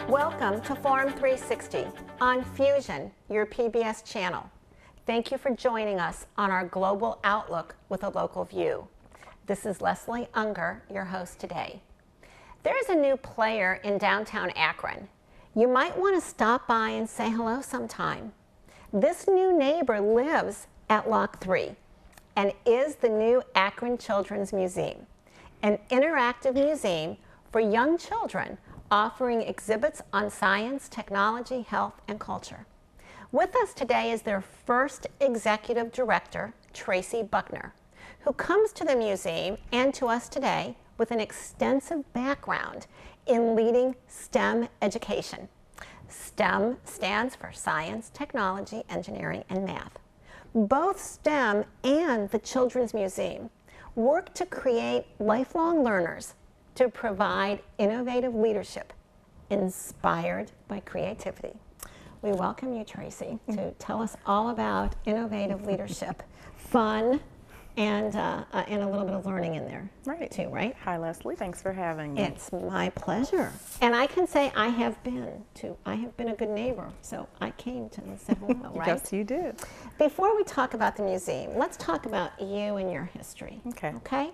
Welcome to Forum 360 on Fusion, your PBS channel. Thank you for joining us on our global outlook with a local view. This is Leslie Ungar, your host today. There's a new player in downtown Akron. You might want to stop by and say hello sometime. This new neighbor lives at Lock 3 and is the new Akron Children's Museum, an interactive museum for young children offering exhibits on science, technology, health, and culture. With us today is their first executive director, Traci Buckner, who comes to the museum and to us today with an extensive background in leading STEM education. STEM stands for science, technology, engineering, and math. Both STEM and the Children's Museum work to create lifelong learners to provide innovative leadership inspired by creativity. We welcome you, Traci, to tell us all about innovative leadership, fun, and a little bit of learning in there, too, right? Hi, Leslie. Thanks for having me. It's my pleasure. And I can say I have been a good neighbor, so I came to say hello, right? Yes, you did. Before we talk about the museum, let's talk about you and your history. Okay.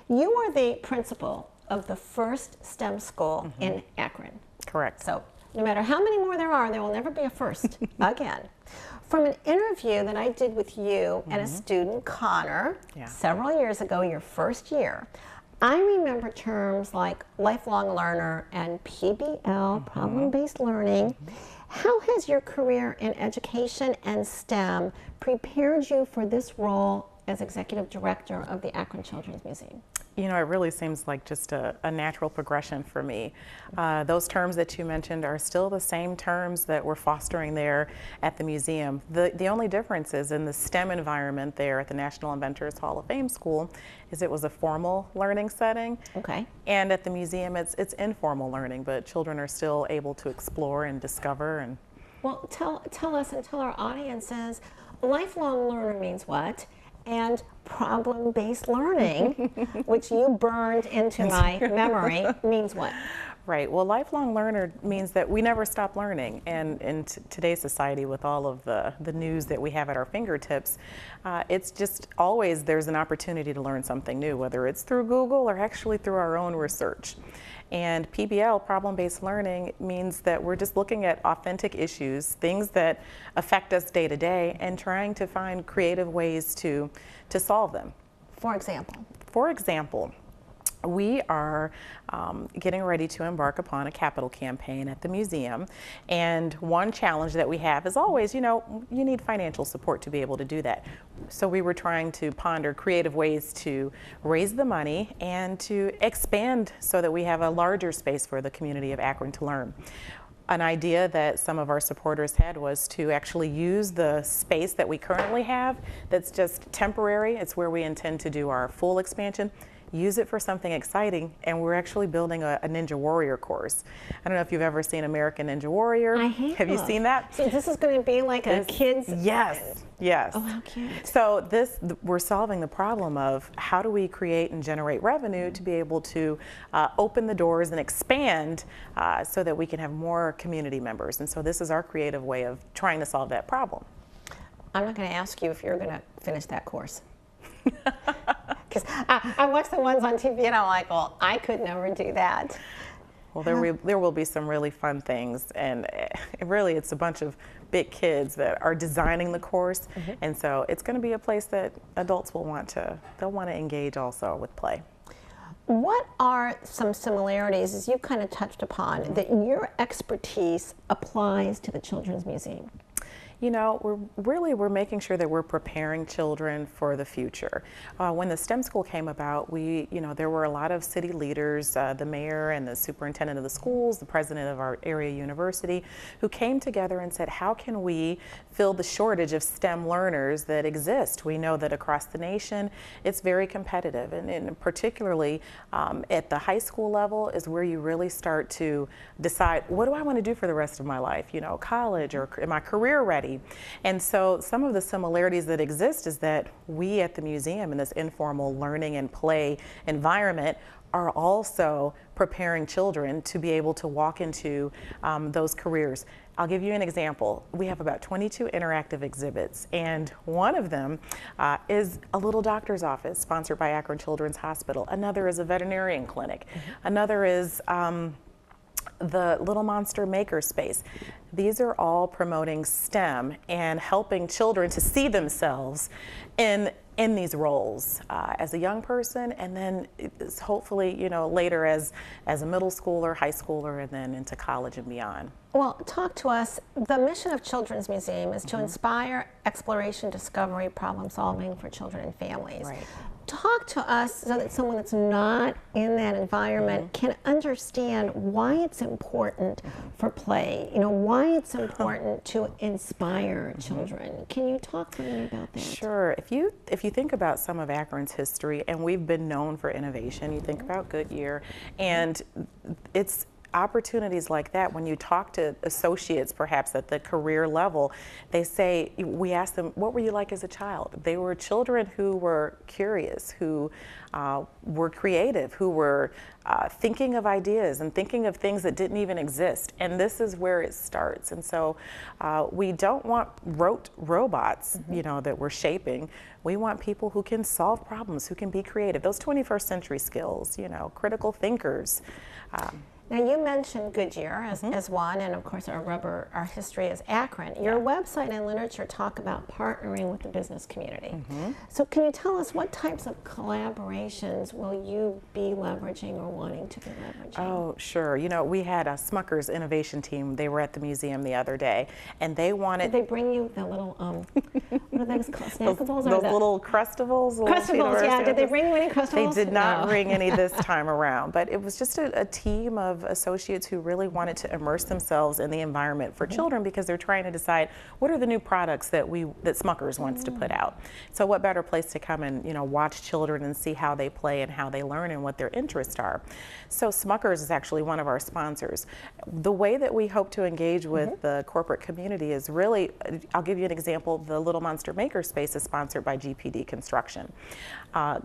You are the principal of the first STEM school in Akron. Correct. So no matter how many more there are, there will never be a first again. From an interview that I did with you and a student, Connor, several years ago, your first year, I remember terms like lifelong learner and PBL, problem-based learning. How has your career in education and STEM prepared you for this role as executive director of the Akron Children's Museum? You know, it really seems like just a natural progression for me. Those terms that you mentioned are still the same terms that we're fostering there at the museum. The only difference is in the STEM environment there at the National Inventors Hall of Fame School is it was a formal learning setting. Okay. And at the museum it's informal learning, but children are still able to explore and discover. And well, tell us and tell our audiences, lifelong learner means what? And problem-based learning, which you burned into my memory, means what? Right. Well, lifelong learner means that we never stop learning. And in today's society, with all of the news that we have at our fingertips, it's just always there's an opportunity to learn something new, whether it's through Google or actually through our own research. And PBL, problem-based learning, means that we're just looking at authentic issues, things that affect us day to day, and trying to find creative ways to solve them. For example? For example, we are getting ready to embark upon a capital campaign at the museum, and one challenge that we have is always, you know, you need financial support to be able to do that. So we were trying to ponder creative ways to raise the money and to expand so that we have a larger space for the community of Akron to learn. An idea that some of our supporters had was to actually use the space that we currently have that's just temporary. It's where we intend to do our full expansion. Use it for something exciting, and we're actually building a Ninja Warrior course. I don't know if you've ever seen American Ninja Warrior. I have. Have you seen that? So this is going to be like a kid's... Yes, yes. Oh, how cute. So we're solving the problem of how do we create and generate revenue to be able to open the doors and expand so that we can have more community members. And so this is our creative way of trying to solve that problem. I'm not going to ask you if you're going to finish that course. Because I watch the ones on TV and I'm like, well, I could never do that. Well, there will be some really fun things, and it's a bunch of big kids that are designing the course, and so it's going to be a place that adults will want to engage also with play. What are some similarities, as you kind of touched upon, that your expertise applies to the Children's Museum? You know, we're making sure that we're preparing children for the future. When the STEM school came about, there were a lot of city leaders, the mayor and the superintendent of the schools, the president of our area university, who came together and said, how can we fill the shortage of STEM learners that exist? We know that across the nation, it's very competitive, and particularly at the high school level is where you really start to decide, what do I want to do for the rest of my life? You know, college, or am I career ready? already. And so some of the similarities that exist is that we at the museum in this informal learning and play environment are also preparing children to be able to walk into those careers. I'll give you an example. We have about 22 interactive exhibits, and one of them is a little doctor's office sponsored by Akron Children's Hospital. Another is a veterinarian clinic. Another is the Little Monster Maker Space. These are all promoting STEM and helping children to see themselves in these roles as a young person, and then hopefully, you know, later as a middle schooler, high schooler, and then into college and beyond. Well, talk to us. The mission of Children's Museum is to inspire exploration, discovery, problem solving for children and families. Right. Talk to us so that someone that's not in that environment can understand why it's important for play, you know, why it's important to inspire children. Can you talk to me about that? Sure. If you think about some of Akron's history, and we've been known for innovation, you think about Goodyear, and it's opportunities like that. When you talk to associates perhaps at the career level, they say, we ask them, what were you like as a child? They were children who were curious, who were creative, who were thinking of ideas and thinking of things that didn't even exist. And this is where it starts. And so we don't want rote robots, you know, that we're shaping. We want people who can solve problems, who can be creative. Those 21st century skills, you know, critical thinkers. Now, you mentioned Goodyear as one, and of course our history is Akron. Your website and literature talk about partnering with the business community. So can you tell us what types of collaborations will you be leveraging or wanting to be leveraging? Oh, sure. You know, we had a Smucker's innovation team. They were at the museum the other day, and they wanted... Did they bring you the little, what are those called, snackables? Those little Crustables? Crustables, yeah. Did they bring you any Crustables? They did not bring any this time around, but it was just a team of associates who really wanted to immerse themselves in the environment for children, because they're trying to decide what are the new products that Smucker's wants to put out. So what better place to come and, you know, watch children and see how they play and how they learn and what their interests are. So Smucker's is actually one of our sponsors. The way that we hope to engage with the corporate community is really, I'll give you an example. The Little Monster Maker Space is sponsored by GPD Construction.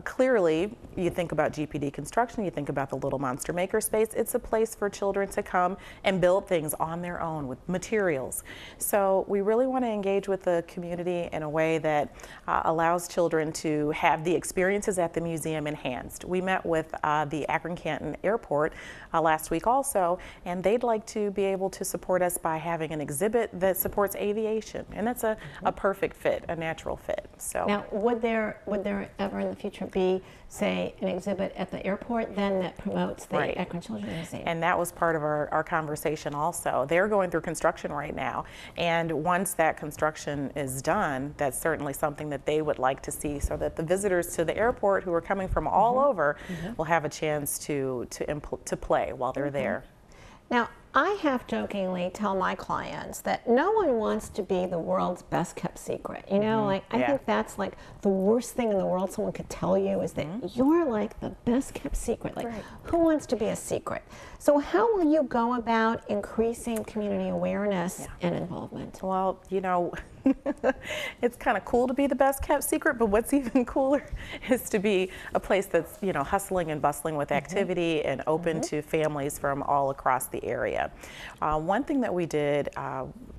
Clearly, you think about GPD Construction, you think about the Little Monster Maker Space. It's a place for children to come and build things on their own with materials. So we really want to engage with the community in a way that allows children to have the experiences at the museum enhanced. We met with the Akron-Canton Airport last week also, and they'd like to be able to support us by having an exhibit that supports aviation, and that's a perfect fit, a natural fit. So now, would there ever in the future be, say, an exhibit at the airport then that promotes the Akron Children's Museum? And that was part of our conversation also. They're going through construction right now, and once that construction is done, that's certainly something that they would like to see, so that the visitors to the airport who are coming from all over will have a chance to play while they're there. Now, I half jokingly tell my clients that no one wants to be the world's best kept secret. You know, like I think that's like the worst thing in the world someone could tell you is that you're like the best kept secret. Like, who wants to be a secret? So how will you go about increasing community awareness and involvement? Well, you know, it's kind of cool to be the best kept secret, but what's even cooler is to be a place that's, you know, hustling and bustling with activity and open to families from all across the area. One thing that we did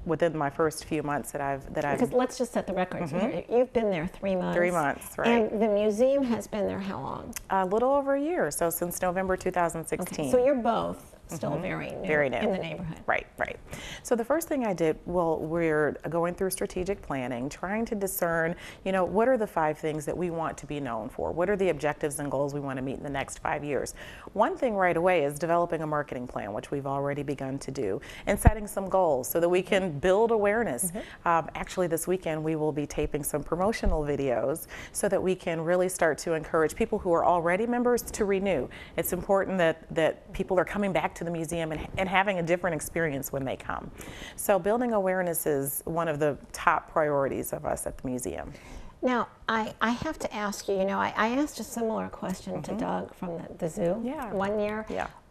within my first few months because let's just set the record. So you've been there 3 months. 3 months, right. And the museum has been there how long? A little over a year, so since November 2016. Okay. So you're both still very new in the neighborhood. Right, right. So the first thing I did, well, we're going through strategic planning, trying to discern, you know, what are the 5 things that we want to be known for? What are the objectives and goals we want to meet in the next 5 years? One thing right away is developing a marketing plan, which we've already begun to do, and setting some goals so that we can build awareness. Actually, this weekend we will be taping some promotional videos so that we can really start to encourage people who are already members to renew. It's important that people are coming back to the museum and having a different experience when they come. So building awareness is one of the top priorities of us at the museum. Now, I have to ask you, you know, I asked a similar question to Doug from the zoo one year.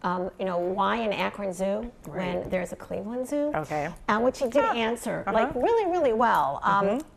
you know, why an Akron Zoo when there's a Cleveland Zoo? Okay. Which he did answer like really, really well.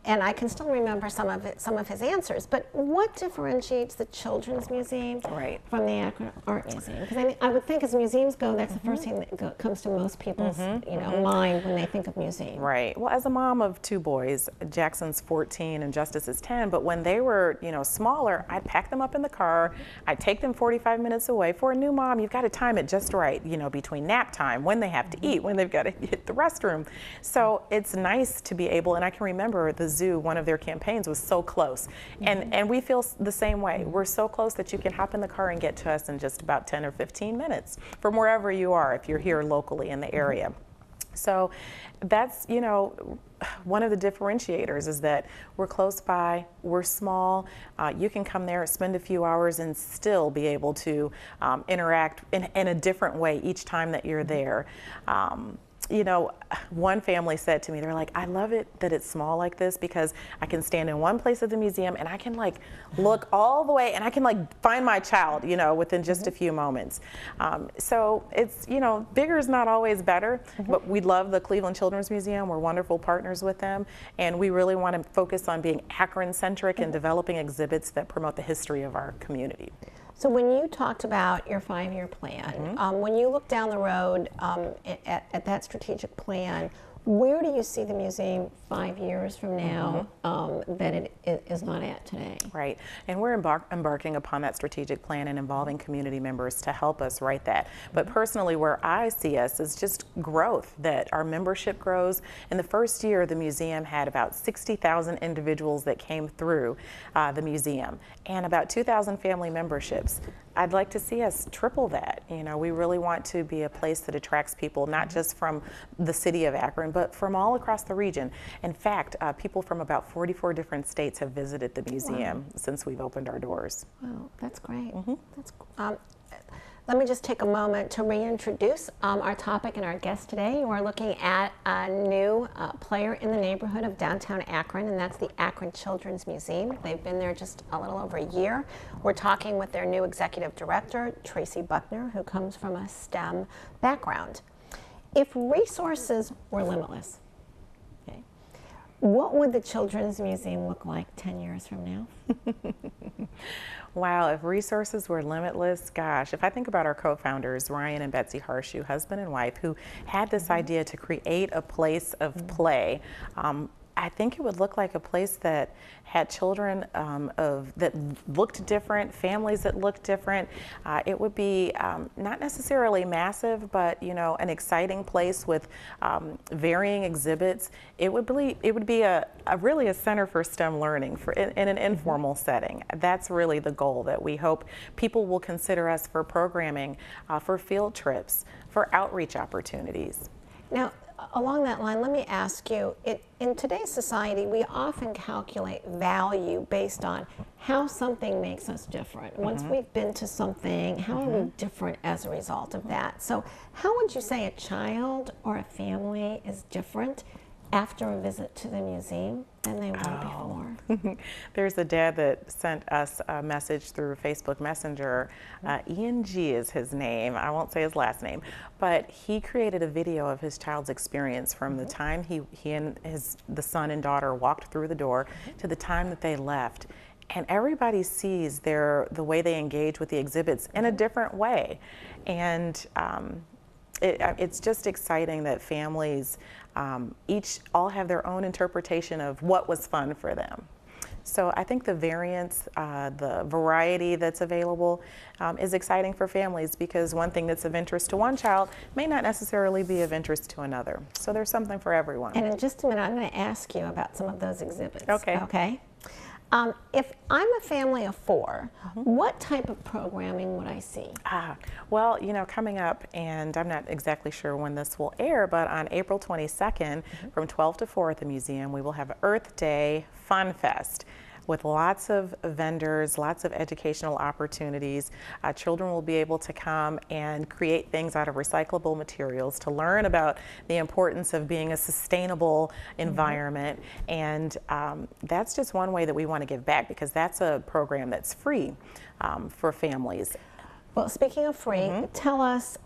And I can still remember some of his answers. But what differentiates the Children's Museum from the Akron Art Museum? Because I would think as museums go, that's the first thing that comes to most people's you know, mind when they think of museum. Right. Well, as a mom of 2 boys, Jackson's 14 and Justice is 10, but when they were, you know, smaller, I'd pack them up in the car, I'd take them 45 minutes away. For a new mom, you've got to time it just right, you know, between nap time, when they have to eat, when they've got to hit the restroom. So it's nice to be able, and I can remember the zoo, one of their campaigns was so close. And we feel the same way. We're so close that you can hop in the car and get to us in just about 10 or 15 minutes from wherever you are if you're here locally in the area. So that's, you know, one of the differentiators is that we're close by, we're small, you can come there, spend a few hours and still be able to interact in a different way each time that you're there. You know, one family said to me, they're like, I love it that it's small like this because I can stand in one place at the museum and I can like look all the way and I can like find my child, you know, within just a few moments. So it's, you know, bigger is not always better, but we love the Cleveland Children's Museum. We're wonderful partners with them. And we really want to focus on being Akron centric and developing exhibits that promote the history of our community. So when you talked about your 5-year plan, when you look down the road at that strategic plan, where do you see the museum 5 years from now that it is not at today? Right, and we're embarking upon that strategic plan and involving community members to help us write that. But personally, where I see us is just growth, that our membership grows. In the first year, the museum had about 60,000 individuals that came through the museum and about 2,000 family memberships. I'd like to see us triple that. You know, we really want to be a place that attracts people, not just from the city of Akron, but from all across the region. In fact, people from about 44 different states have visited the museum since we've opened our doors. Wow, that's great. Let me just take a moment to reintroduce our topic and our guest today. We're looking at a new player in the neighborhood of downtown Akron, and that's the Akron Children's Museum. They've been there just a little over a year. We're talking with their new executive director, Traci Buckner, who comes from a STEM background. If resources were limitless, what would the Children's Museum look like 10 years from now? Wow, if resources were limitless, gosh, if I think about our co-founders, Ryan and Betsy Harshu, husband and wife, who had this idea to create a place of play, I think it would look like a place that had children that looked different, families that looked different. It would be not necessarily massive, but you know, an exciting place with varying exhibits. It would be really a center for STEM learning in an informal setting. That's really the goal, that we hope people will consider us for programming, for field trips, for outreach opportunities. Now, along that line, let me ask you, in today's society, we often calculate value based on how something makes us different. Once we've been to something, how are we different as a result of that? So how would you say a child or a family is different after a visit to the museum than they were before? There's a dad that sent us a message through Facebook Messenger. Ian G is his name. I won't say his last name, but he created a video of his child's experience from the time he and the son and daughter walked through the door to the time that they left. And everybody sees the way they engage with the exhibits in a different way. And it's just exciting that families all have their own interpretation of what was fun for them. So I think the variance, the variety that's available is exciting for families, because one thing that's of interest to one child may not necessarily be of interest to another. So there's something for everyone. And in just a minute, I'm going to ask you about some of those exhibits. Okay. If I'm a family of 4, what type of programming would I see? Well, you know, coming up, and I'm not exactly sure when this will air, but on April 22nd from 12 to 4 at the museum, we will have Earth Day Fun Fest with lots of vendors, lots of educational opportunities. Children will be able to come and create things out of recyclable materials to learn about the importance of being a sustainable environment. And that's just one way that we want to give back, because that's a program that's free for families. Well, speaking of free, tell us,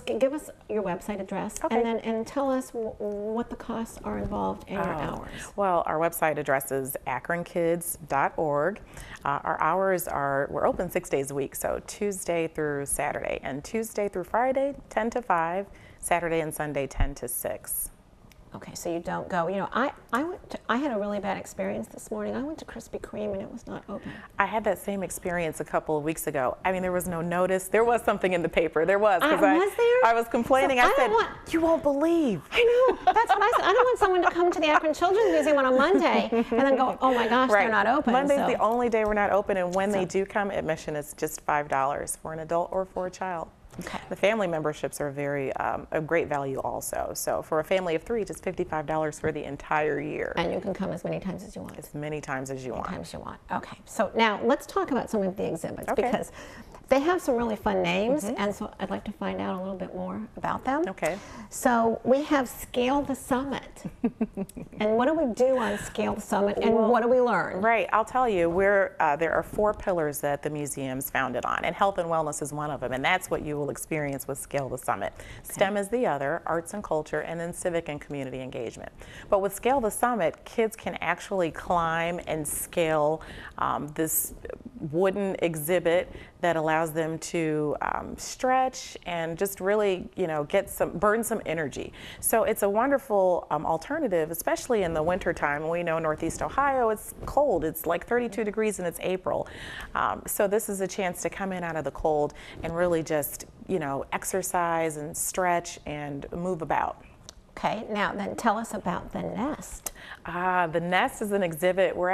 give us your website address, Okay. and tell us what the costs are involved in your hours. Well, our website address is akronkids.org. Our hours are, we're open 6 days a week, so Tuesday through Saturday, and Tuesday through Friday, 10 to 5, Saturday and Sunday, 10 to 6. Okay, so you don't go. You know, I had a really bad experience this morning. I went to Krispy Kreme and it was not open. I had that same experience a couple of weeks ago. I mean, there was no notice. There was something in the paper. There was. Was there? I was complaining. So I said, you won't believe. I know. That's what I said. I don't want someone to come to the Akron Children's Museum on a Monday and then go, oh my gosh, they're not open. Monday's the only day we're not open, and when they do come, admission is just $5 for an adult or for a child. Okay. The family memberships are very a great value also. So for a family of 3, just $55 for the entire year. And you can come as many times as you want. As many times as you want. Times you want. Okay. So now let's talk about some of the exhibits because they have some really fun names, and so I'd like to find out a little bit more about them. Okay. So we have Scale the Summit. And what do we do on Scale the Summit, and what do we learn? Right, I'll tell you, there are 4 pillars that the museum's founded on, and health and wellness is one of them, and that's what you will experience with Scale the Summit. STEM is the other, arts and culture, and then civic and community engagement. But with Scale the Summit, kids can actually climb and scale this wooden exhibit that allows them to stretch and just really, burn some energy. So it's a wonderful alternative, especially in the winter time. We know Northeast Ohio, it's cold. It's like 32 degrees and it's April. So this is a chance to come in out of the cold and really just, exercise and stretch and move about. Okay, now then tell us about the Nest. The Nest is an exhibit. We're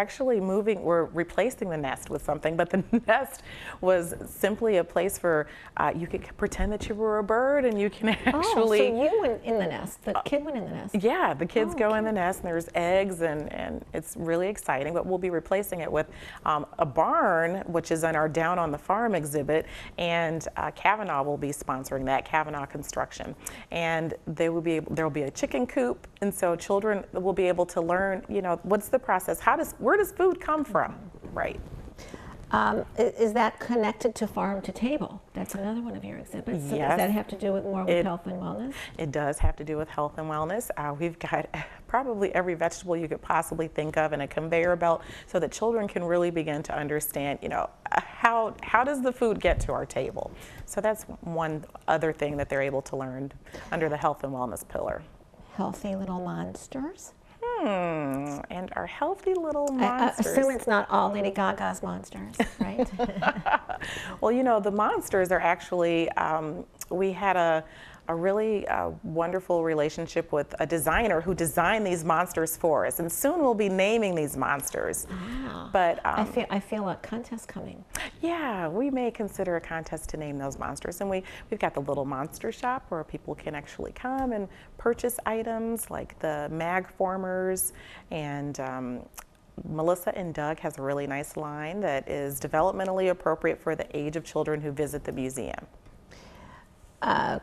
replacing the Nest with something, but the Nest was simply a place for, you could pretend that you were a bird and you can actually. Oh, so you went in the nest, the kid went in the nest. Yeah, the kids go in the nest and there's eggs and it's really exciting, but we'll be replacing it with a barn, which is in our Down on the Farm exhibit, and Kavanaugh will be sponsoring that, Kavanaugh Construction. And there will be a chicken coop, and so children will be able to learn, what's the process? Where does food come from? Right. Is that connected to Farm to Table? That's another one of your exhibits. So Yes. Does that have to do with more with health and wellness? It does have to do with health and wellness. We've got probably every vegetable you could possibly think of in a conveyor belt so that children can really begin to understand, how does the food get to our table? So that's one other thing that they're able to learn under the health and wellness pillar. Healthy Little Monsters? And our healthy little monsters. I assume it's not all Lady Gaga's monsters, right? Well, the monsters are actually, we had a really wonderful relationship with a designer who designed these monsters for us, and soon we'll be naming these monsters. Wow. But I feel a contest coming. Yeah, we may consider a contest to name those monsters, and we've got the little monster shop where people can actually come and purchase items like the mag formers, and Melissa and Doug has a really nice line that is developmentally appropriate for the age of children who visit the museum.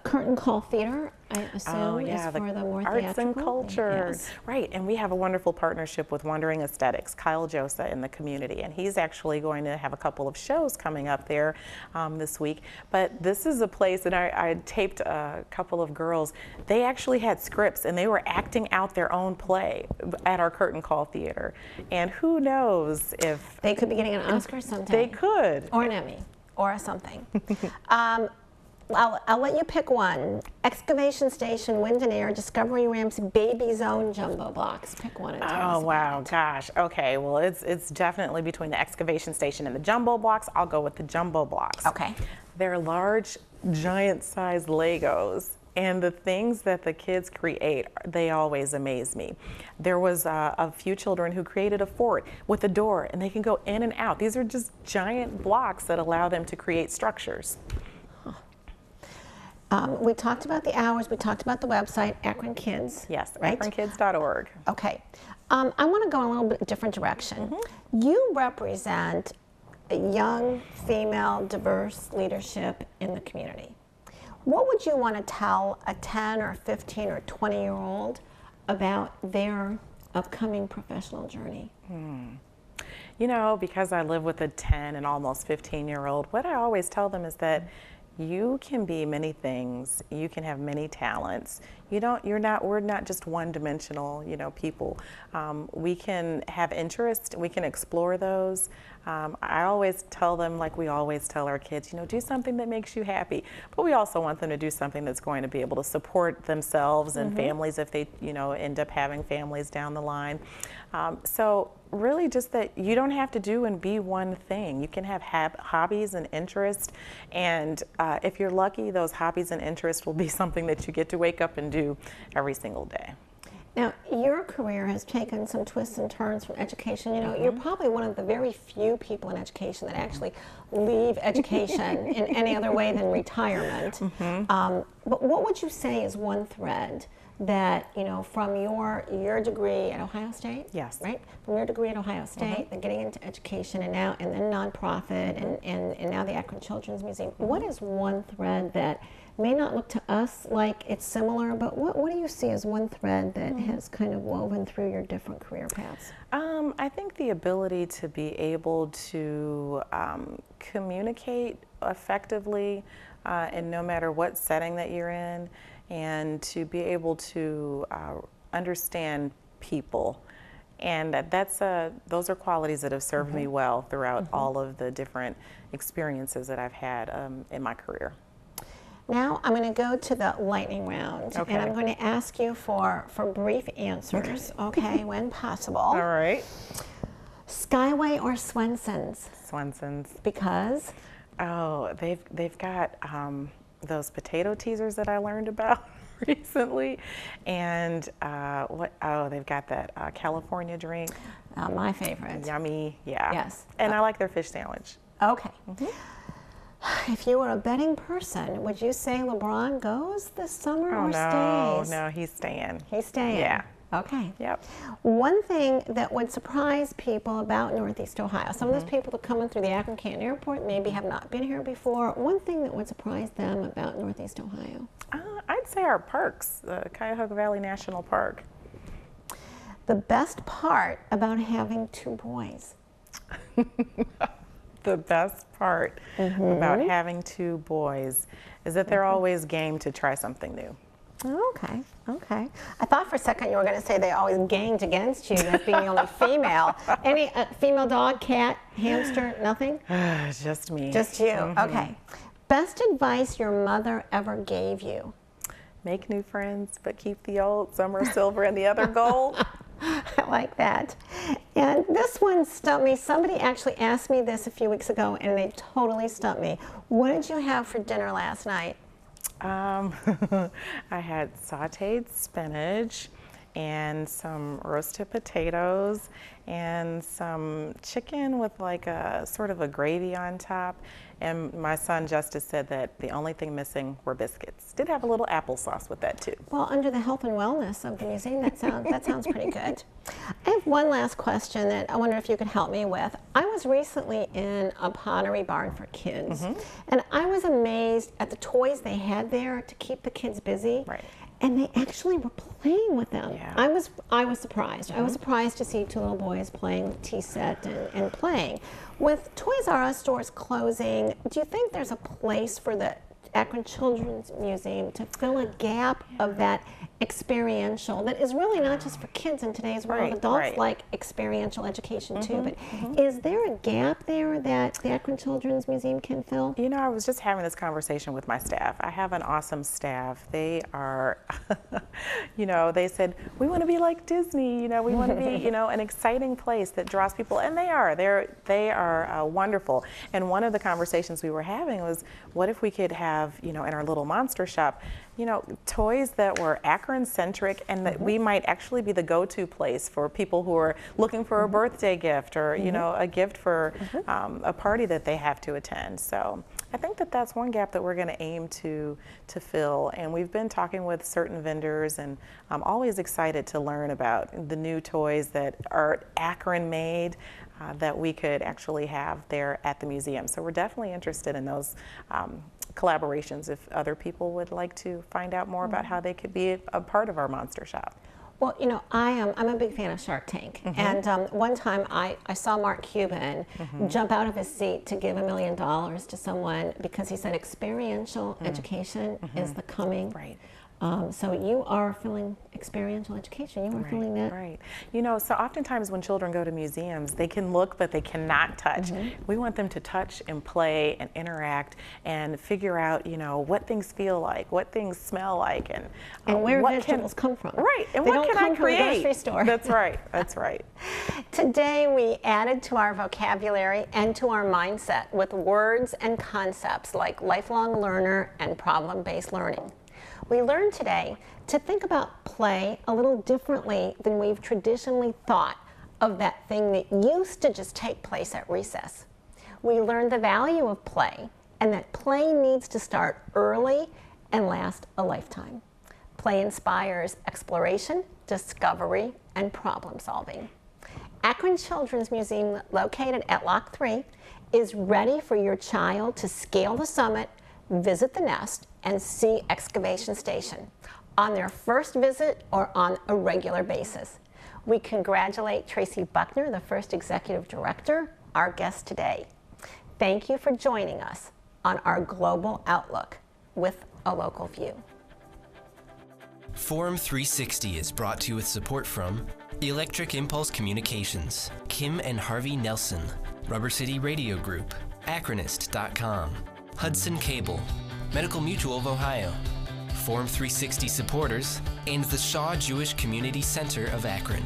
Curtain Call Theater, I assume, is for the more arts and theatrical? culture. Yes. Right, and we have a wonderful partnership with Wondering Aesthetics, Kyle Josa in the community, and he's actually going to have a couple of shows coming up there this week. But this is a place that I taped a couple of girls. They actually had scripts and they were acting out their own play at our Curtain Call Theater. And who knows if They could be getting an Oscar someday. they could. Or an Emmy, or something. I'll let you pick one. Excavation Station, Wind and Air, Discovery Ramps, Baby Zone Jumbo Box. Pick one and tell us Oh, wow, about it. gosh. Okay, well, it's definitely between the excavation station and the jumbo blocks. I'll go with the jumbo blocks. Okay. They're large, giant-sized Legos. And the things that the kids create, they always amaze me. There was a few children who created a fort with a door, and they can go in and out. These are just giant blocks that allow them to create structures. We talked about the hours. We talked about the website, Akron Kids. Yes, right? akronkids.org. Okay. I want to go in a little bit different direction. You represent a young, female, diverse leadership in the community. What would you want to tell a 10 or 15 or 20-year-old about their upcoming professional journey? You know, because I live with a 10 and almost 15-year-old, what I always tell them is that you can be many things. You can have many talents. We're not just one-dimensional, people. We can have interest. We can explore those. I always tell them, like we always tell our kids, do something that makes you happy. But we also want them to do something that's going to be able to support themselves and families if they, end up having families down the line. So really just that you don't have to do and be one thing. You can have hobbies and interests, and if you're lucky, those hobbies and interests will be something that you get to wake up and do every single day. Now, your career has taken some twists and turns from education. You're probably one of the very few people in education that actually leave education in any other way than retirement. But what would you say is one thread that, from your degree at Ohio State? Yes. Right? From your degree at Ohio State, then getting into education and then nonprofit and now the Akron Children's Museum. What is one thread that may not look to us like it's similar, but what do you see as one thread that has kind of woven through your different career paths? I think the ability to be able to communicate effectively in no matter what setting that you're in, and to be able to understand people. And those are qualities that have served me well throughout all of the different experiences that I've had in my career. Now I'm going to go to the lightning round, and I'm going to ask you for brief answers, when possible. All right. Skyway or Swenson's? Swenson's. Because? Oh, they've got those potato teasers that I learned about recently, and they've got that California drink. My favorite. Yummy, yeah. Yes. And I like their fish sandwich. Okay. If you were a betting person, would you say LeBron goes this summer or stays? No, he's staying. He's staying? Yeah. Okay. Yep. One thing that would surprise people about Northeast Ohio, some of those people that come in through the Akron Canton Airport maybe have not been here before, one thing that would surprise them about Northeast Ohio? I'd say our parks, the Cuyahoga Valley National Park. The best part about having two boys? The best part about having two boys is that they're always game to try something new. Okay. I thought for a second you were going to say they always ganged against you, as being the only female. Any female dog, cat, hamster, nothing? Just me. Just you. Okay. Best advice your mother ever gave you? Make new friends, but keep the old. Some are silver and the other gold. I like that. And this one stumped me. Somebody actually asked me this a few weeks ago, and they totally stumped me. What did you have for dinner last night? I had sauteed spinach and some roasted potatoes and some chicken with like a sort of a gravy on top. And my son Justice said that the only thing missing were biscuits. Did have a little applesauce with that too. Well, under the health and wellness of the museum, that sounds pretty good. I have one last question that I wonder if you could help me with. I was recently in a pottery barn for kids, and I was amazed at the toys they had there to keep the kids busy. Right. And they actually were playing with them. Yeah. I was surprised. I was surprised to see two little boys playing with tea set and playing. With Toys R Us stores closing, do you think there's a place for the Akron Children's Museum to fill a gap of that experiential that is really not just for kids in today's world? Right, Adults right. like experiential education too, but is there a gap there that the Akron Children's Museum can fill? You know, I was just having this conversation with my staff. I have an awesome staff. They are, they said, we want to be like Disney, we want to be, an exciting place that draws people, and they are. They are wonderful. And one of the conversations we were having was, what if we could have, in our little monster shop, toys that were Akron-centric, and that we might actually be the go-to place for people who are looking for a birthday gift or, a gift for a party that they have to attend. So I think that that's one gap that we're going to aim to fill. And we've been talking with certain vendors, and I'm always excited to learn about the new toys that are Akron-made that we could actually have there at the museum. So we're definitely interested in those collaborations if other people would like to find out more about how they could be a part of our monster shop. Well, you know, I'm a big fan of Shark Tank. And one time I saw Mark Cuban jump out of his seat to give $1 million to someone because he said experiential education is the coming. Right. So you are feeling experiential education. You are feeling that. Right. You know, so oftentimes when children go to museums, they can look, but they cannot touch. We want them to touch and play and interact and figure out, you know, what things feel like, what things smell like, and where what vegetables come from. Right. And they what don't can come I create? From the grocery store. That's right. That's right. Today we added to our vocabulary and to our mindset with words and concepts like lifelong learner and problem-based learning. We learned today to think about play a little differently than we've traditionally thought of that thing that used to just take place at recess. We learned the value of play and that play needs to start early and last a lifetime. Play inspires exploration, discovery, and problem solving. Akron Children's Museum, located at Lock 3, is ready for your child to scale the summit, visit the nest, and see Excavation Station on their first visit or on a regular basis. We congratulate Traci Buckner, the first executive director, our guest today. Thank you for joining us on our global outlook with a local view. Forum 360 is brought to you with support from Electric Impulse Communications, Kim and Harvey Nelson, Rubber City Radio Group, Akronist.com, Hudson Cable, Medical Mutual of Ohio, Forum 360 supporters, and the Shaw Jewish Community Center of Akron.